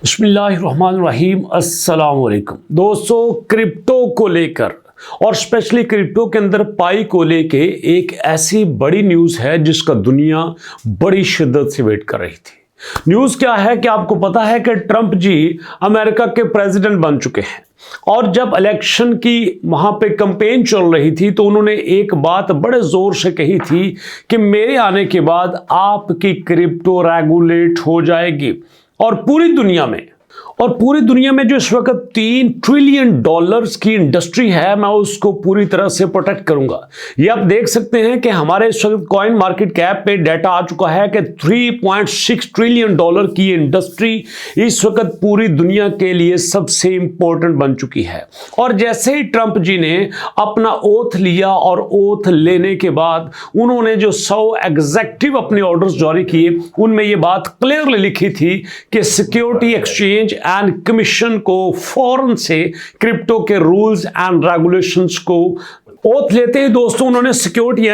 बिस्मिल्लाहिर्रहमानिर्रहीम अस्सलाम वालेकुम दोस्तों, क्रिप्टो को लेकर और स्पेशली क्रिप्टो के अंदर पाई को लेके एक ऐसी बड़ी न्यूज़ है जिसका दुनिया बड़ी शिद्दत से वेट कर रही थी। न्यूज़ क्या है कि आपको पता है कि ट्रंप जी अमेरिका के प्रेसिडेंट बन चुके हैं और जब इलेक्शन की वहां पे कैंपेन चल रही थी तो उन्होंने एक बात बड़े जोर से कही थी कि मेरे आने के बाद आपकी क्रिप्टो रेगुलेट हो जाएगी और पूरी दुनिया में जो इस वक्त $3 ट्रिलियन की इंडस्ट्री है, मैं उसको पूरी तरह से प्रोटेक्ट करूंगा। ये आप देख सकते हैं कि हमारे इस वक्त कॉइन मार्केट कैप पे डाटा आ चुका है कि $3.6 ट्रिलियन की इंडस्ट्री इस वक्त पूरी दुनिया के लिए सबसे इंपॉर्टेंट बन चुकी है। और जैसे ही ट्रंप जी ने अपना ओथ लिया और ओथ लेने के बाद उन्होंने जो 100 एग्जेक्टिव अपने ऑर्डर्स जारी किए, उनमें ये बात क्लियरली लिखी थी कि सिक्योरिटी एक्सचेंज एंड कमीशन को फौरन से क्रिप्टो के रूल्स एंड रेगुलेशंस को ओथ लेते ही दोस्तों उन्होंने सिक्योरिटी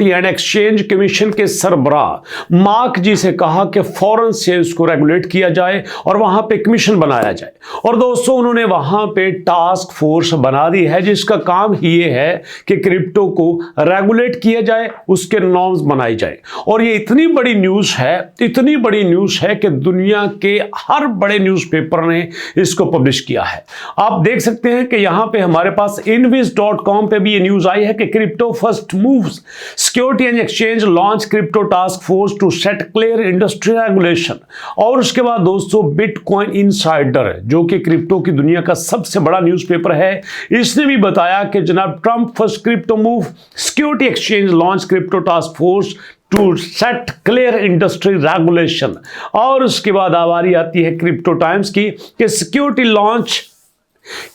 एंड एक्सचेंज कमीशन के सरबराह मार्क जी से कहा कि फौरन से इसको रेगुलेट किया जाए और वहां पे कमीशन बनाया जाए। और दोस्तों उन्होंने वहां पे टास्क फोर्स बना दी है जिसका काम ही ये है कि क्रिप्टो को रेगुलेट किया जाए, उसके नॉर्म्स बनाई जाए। और ये इतनी बड़ी न्यूज है कि दुनिया के हर बड़े न्यूज़पेपर ने इसको पब्लिश किया है। आप देख सकते हैं कि यहां पे हमारे पास invis.com पे भी ये न्यूज आई है कि crypto first moves security and exchange launch crypto task force to set clear industry regulation. और उसके बाद दोस्तों बिटकॉइन इनसाइडर, जो कि क्रिप्टो की दुनिया का सबसे बड़ा न्यूज़पेपर है, इसने भी बताया कि जनाब Trump first crypto move security exchange launch crypto task force to set clear industry regulation. और उसके बाद आवारी आती है क्रिप्टो टाइम्स की कि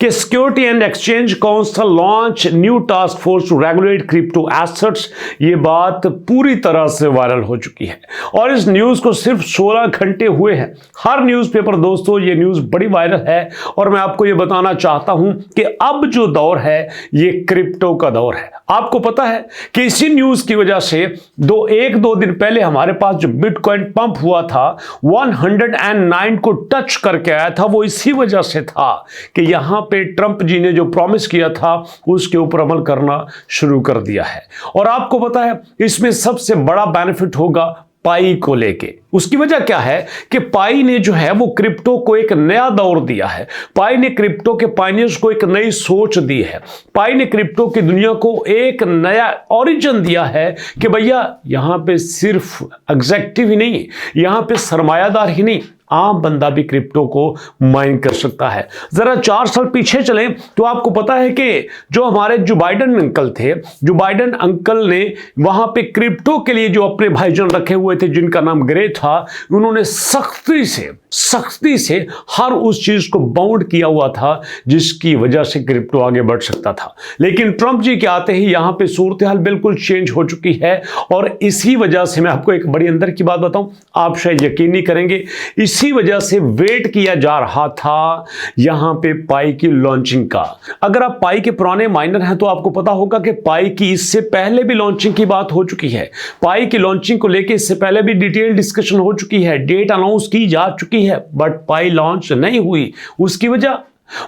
security and exchange council launch new task force to regulate crypto assets. ये बात पूरी तरह से वायरल हो चुकी है और इस न्यूज को सिर्फ 16 घंटे हुए हैं। हर न्यूज़पेपर दोस्तों ये न्यूज बड़ी वायरल है और मैं आपको ये बताना चाहता हूं कि अब जो दौर है ये क्रिप्टो का दौर है। आपको पता है कि इसी न्यूज की वजह से एक दो दिन पहले हमारे पास जो बिटकॉइन पंप हुआ था 109 को टच करके आया था, वो इसी वजह से था कि यहां पे ट्रंप जी ने जो प्रॉमिस किया था उसके ऊपर अमल करना शुरू कर दिया है। और आपको पता है इसमें सबसे बड़ा बेनिफिट होगा पाई को लेके। उसकी वजह क्या है कि पाई ने जो है वो क्रिप्टो को एक नया दौर दिया है। पाई ने क्रिप्टो के पायनियर्स को एक नई सोच दी है। पाई ने क्रिप्टो की दुनिया को एक नया ओरिजिन दिया है कि भैया यहां पे सिर्फ एग्जेक्टिव ही नहीं, यहां पे सरमायादार ही नहीं, आम बंदा भी क्रिप्टो को माइन कर सकता है। जरा 4 साल पीछे चलें तो आपको पता है कि जो हमारे जो बाइडेन अंकल ने वहां पे क्रिप्टो के लिए जो अपने भाईजान रखे हुए थे जिनका नाम ग्रे था, उन्होंने सख्ती से हर उस चीज को बाउंड किया हुआ था जिसकी वजह से क्रिप्टो आगे बढ़ सकता था। लेकिन ट्रंप जी के आते ही यहां पे सूरत हाल बिल्कुल चेंज हो चुकी है और इसी वजह से मैं आपको एक बड़ी अंदर की बात बताऊं, आप शायद यकीन नहीं करेंगे, इसी वजह से वेट किया जा रहा था यहां पे पाई की लॉन्चिंग का। अगर आप पाई के पुराने माइनर हैं तो आपको पता होगा कि पाई की इससे पहले भी लॉन्चिंग की बात हो चुकी है। पाई की लॉन्चिंग को लेकर इससे पहले भी डिटेल डिस्कशन हो चुकी है, डेट अनाउंस की जा चुकी है, बट पाई लॉन्च नहीं हुई। उसकी वजह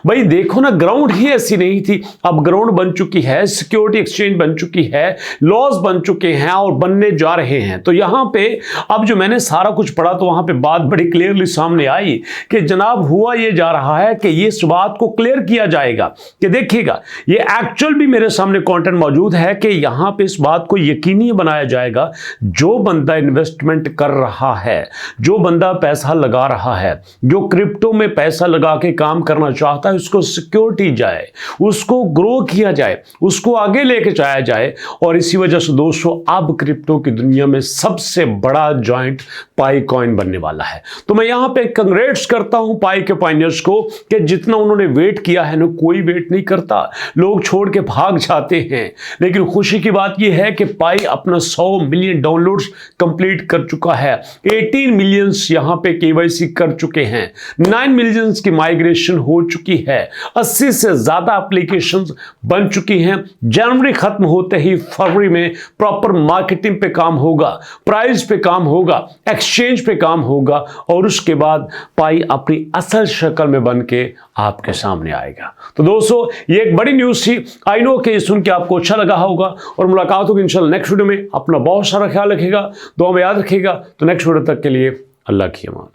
भाई देखो ना, ग्राउंड ही ऐसी नहीं थी। अब ग्राउंड बन चुकी है, सिक्योरिटी एक्सचेंज बन चुकी है, लॉज बन चुके हैं और बनने जा रहे हैं। तो यहां पे अब जो मैंने सारा कुछ पढ़ा तो वहां पे बात बड़ी क्लियरली सामने आई कि जनाब हुआ ये जा रहा है कि ये इस बात को क्लियर किया जाएगा कि देखिएगा, ये एक्चुअल भी मेरे सामने कंटेंट मौजूद है कि यहां पे इस बात को यकीनी बनाया जाएगा, जो बंदा इन्वेस्टमेंट कर रहा है, जो बंदा पैसा लगा रहा है, जो क्रिप्टो में पैसा लगा के काम करना चाहता है, उसको सिक्योरिटी जाए, उसको ग्रो किया जाए, उसको आगे लेके जाया जाए। और इसी वजह से दोस्तों अब क्रिप्टो की दुनिया में सबसे बड़ा जॉइंट पाई कॉइन बनने वाला है। तो मैं यहां पे कंग्रेट्स करता हूं पाई के पायनियर्स को कि जितना उन्होंने वेट किया है ना, कोई वेट नहीं करता, लोग छोड़ के भाग जाते हैं। लेकिन खुशी की बात यह है कि पाई अपना 100 मिलियन डाउनलोड्स कंप्लीट कर चुका है, 18 मिलियंस यहां पे केवाईसी कर चुके हैं, 9 मिलियंस की माइग्रेशन हो चुकी चुकी है। 80 से ज़्यादा एप्लीकेशंस बन चुकी हैं। जनवरी खत्म होते ही फरवरी में प्रॉपर मार्केटिंग पे काम होगा, प्राइस पे काम होगा, एक्सचेंज पे काम होगा और उसके बाद पाई अपनी असल शक्ल में बन के आपके सामने आएगा। तो दोस्तों, ये एक बड़ी न्यूज़ थी। आई नो कि सुन के आपको अच्छा लगा होगा और मुलाकात होगी इंशाल्लाह नेक्स्ट वीडियो में। अपना बहुत सारा ख्याल रखिएगा, दुआ में याद रखिएगा। तो नेक्स्ट वीडियो तक के लिए अल्लाह की अमान।